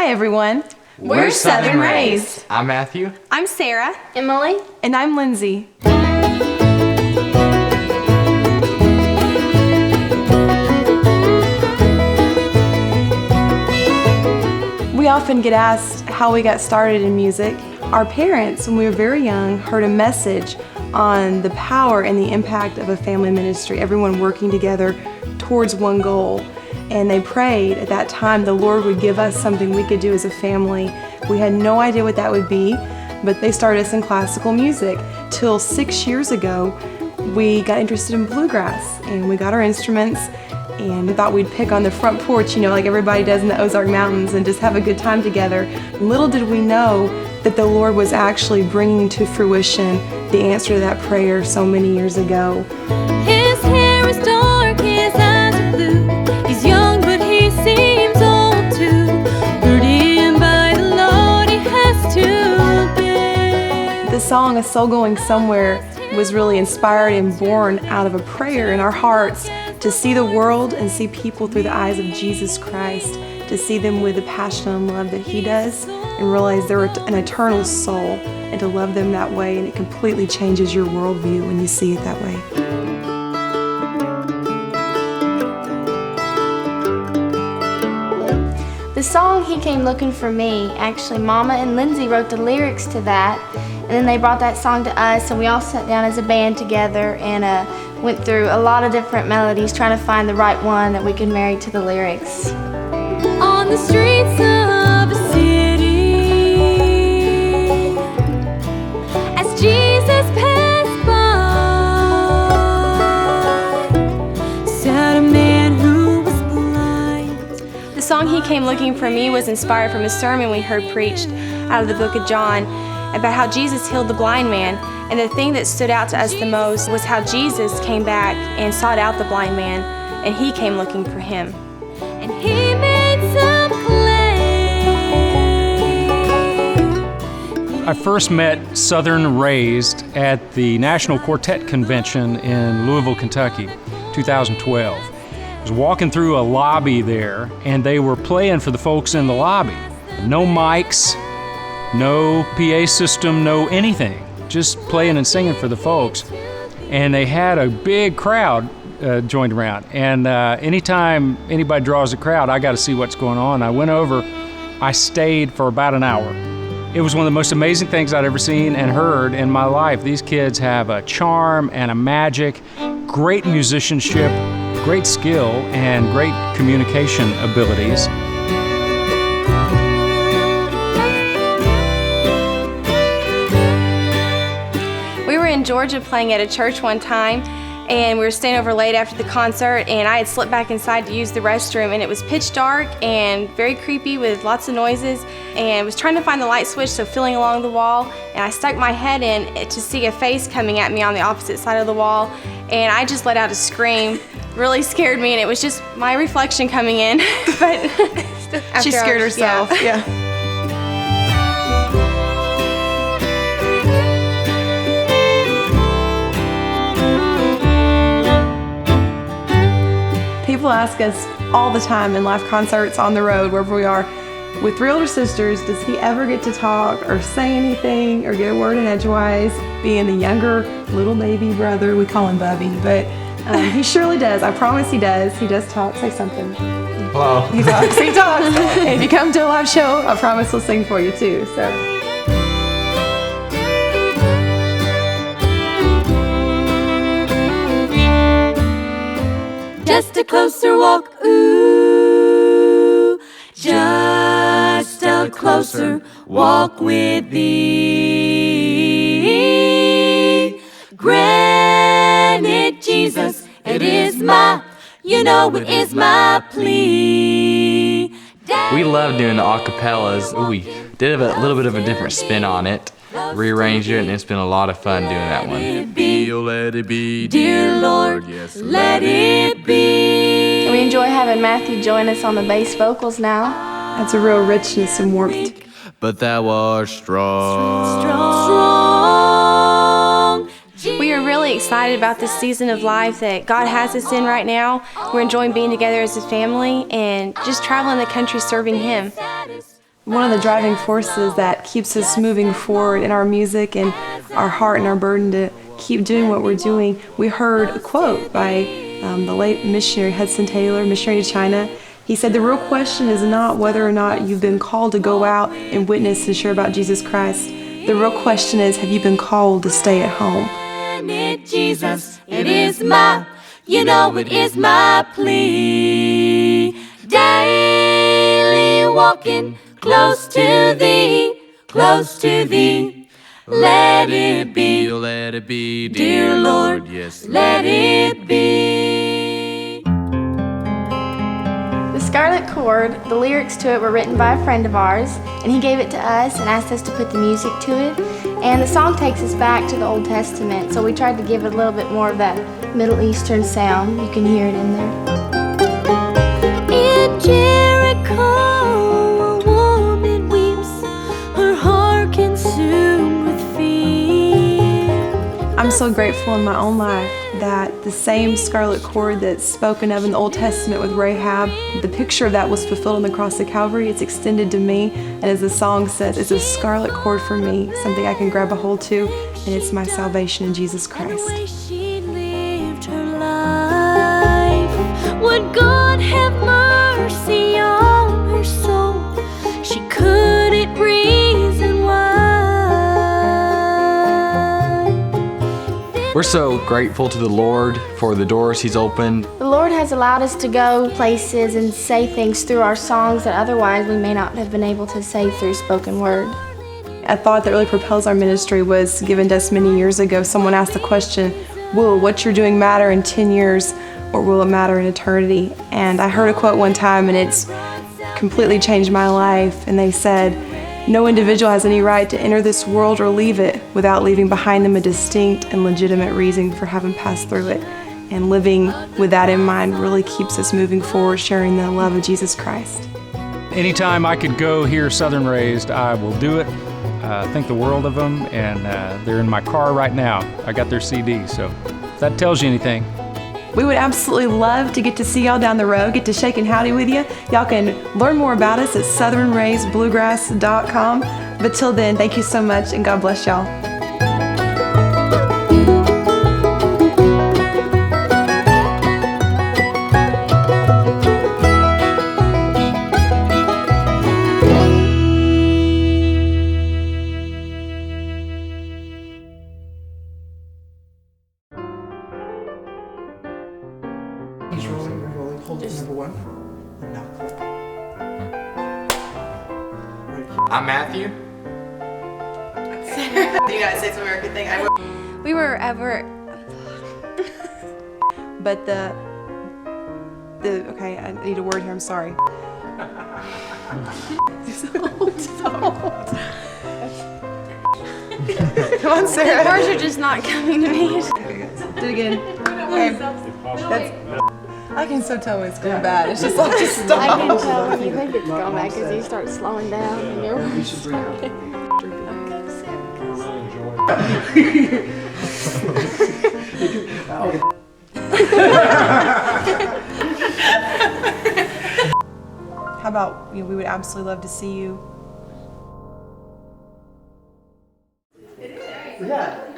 Hi everyone. We're Southern Raised. I'm Matthew. I'm Sarah. Emily. And I'm Lindsay. We often get asked how we got started in music. Our parents, when we were very young, heard a message on the power and the impact of a family ministry, everyone working together towards one goal. And they prayed at that time the Lord would give us something we could do as a family. We had no idea what that would be, but they started us in classical music. Till 6 years ago, we got interested in bluegrass, and we got our instruments, and we thought we'd pick on the front porch, like everybody does in the Ozark Mountains, and just have a good time together. Little did we know that the Lord was actually bringing to fruition the answer to that prayer so many years ago. His hair is dark, his eyes are blue. He's young, but he seems old too. Lured in by the Lord, he has to be. The song, A Soul Going Somewhere, was really inspired and born out of a prayer in our hearts to see the world and see people through the eyes of Jesus Christ, to see them with the passion and love that He does, and realize they're an eternal soul, and to love them that way, and it completely changes your worldview when you see it that way. The song He Came Looking for Me, actually Mama and Lindsay wrote the lyrics to that, and then they brought that song to us, and we all sat down as a band together and went through a lot of different melodies trying to find the right one that we could marry to the lyrics. On the streets of a city, as Jesus passed by, sat a man who was blind. The song He Came Looking for Me was inspired from a sermon we heard preached out of the book of John about how Jesus healed the blind man. And the thing that stood out to us the most was how Jesus came back and sought out the blind man, and He came looking for him. And He made some clay. I first met Southern Raised at the National Quartet Convention in Louisville, Kentucky, 2012. I was walking through a lobby there, and they were playing for the folks in the lobby. No mics, no PA system, no anything. Just playing and singing for the folks. And they had a big crowd joined around. And anytime anybody draws a crowd, I got to see what's going on. I went over, I stayed for about an hour. It was one of the most amazing things I'd ever seen and heard in my life. These kids have a charm and a magic, great musicianship, great skill, and great communication abilities. In Georgia playing at a church one time, and we were staying over late after the concert, and I had slipped back inside to use the restroom, and it was pitch dark and very creepy with lots of noises, and was trying to find the light switch, so feeling along the wall, and I stuck my head in to see a face coming at me on the opposite side of the wall, and I just let out a scream. Really scared me, and it was just my reflection coming in. But she scared herself. Yeah. People ask us all the time in live concerts, on the road, wherever we are, with three older sisters, does he ever get to talk or say anything or get a word in edgewise? Being the younger little baby brother, we call him Bubby, but he surely does. I promise he does. He does talk. Say something. Hello. He talks. He talks. And if you come to a live show, I promise he'll sing for you too. So. Just a closer walk, ooh, just a closer walk with Thee. Granted, Jesus, it is my, it is my plea. We love doing the acapellas. We did a little bit of a different spin on it, rearranged it, and it's been a lot of fun doing that one. Let it be, dear Lord, yes, let it be. And we enjoy having Matthew join us on the bass vocals now. That's a real richness and warmth. But thou art strong. We are really excited about this season of life that God has us in right now. We're enjoying being together as a family and just traveling the country serving Him. one of the driving forces that keeps us moving forward in our music and our heart and our burden to keep doing what we're doing. We heard a quote by the late missionary Hudson Taylor, missionary to China. He said, "The real question is not whether or not you've been called to go out and witness and share about Jesus Christ. The real question is, have you been called to stay at home?" Jesus, it is my, you know it is my plea. Daily walking close to thee, close to thee. Let it be, dear Lord, yes, let it be. The Scarlet Chord, the lyrics to it were written by a friend of ours, and he gave it to us and asked us to put the music to it. And the song takes us back to the Old Testament, so we tried to give it a little bit more of that Middle Eastern sound. You can hear it in there. In Jericho, a woman weeps, her heart consumed with fear. I'm so grateful in my own life that the same scarlet cord that's spoken of in the Old Testament with Rahab, the picture of that was fulfilled on the cross of Calvary. It's extended to me, and as the song says, it's a scarlet cord for me, something I can grab a hold to, and it's my salvation in Jesus Christ. The way she lived her life, would God have mercy on her soul? She couldn't reason why. We're so grateful to the Lord for the doors He's opened. The Lord has allowed us to go places and say things through our songs that otherwise we may not have been able to say through spoken word. A thought that really propels our ministry was given to us many years ago. Someone asked the question, will what you're doing matter in 10 years or will it matter in eternity? And I heard a quote one time and it's completely changed my life. And they said, "No individual has any right to enter this world or leave it without leaving behind them a distinct and legitimate reason for having passed through it." And living with that in mind really keeps us moving forward, sharing the love of Jesus Christ. Anytime I could go hear Southern Raised, I will do it. Think the world of them, and they're in my car right now. I got their CD, so if that tells you anything. We would absolutely love to get to see y'all down the road, get to shake and howdy with you. Y'all can learn more about us at southernraisedbluegrass.com. But till then, thank you so much and God bless y'all. He's rolling, we're rolling. Hold it, number one. And now click. Right here. I'm Matthew. The United States of America thing. We were ever. But okay, I need a word here, I'm sorry. Come on, Sarah. Words are just not coming to me. Do it again. Okay. I can so tell when it's going bad. It's just like, just stop. I can tell when you think it's going back because you start slowing down and you're How about, we would absolutely love to see you. Yeah.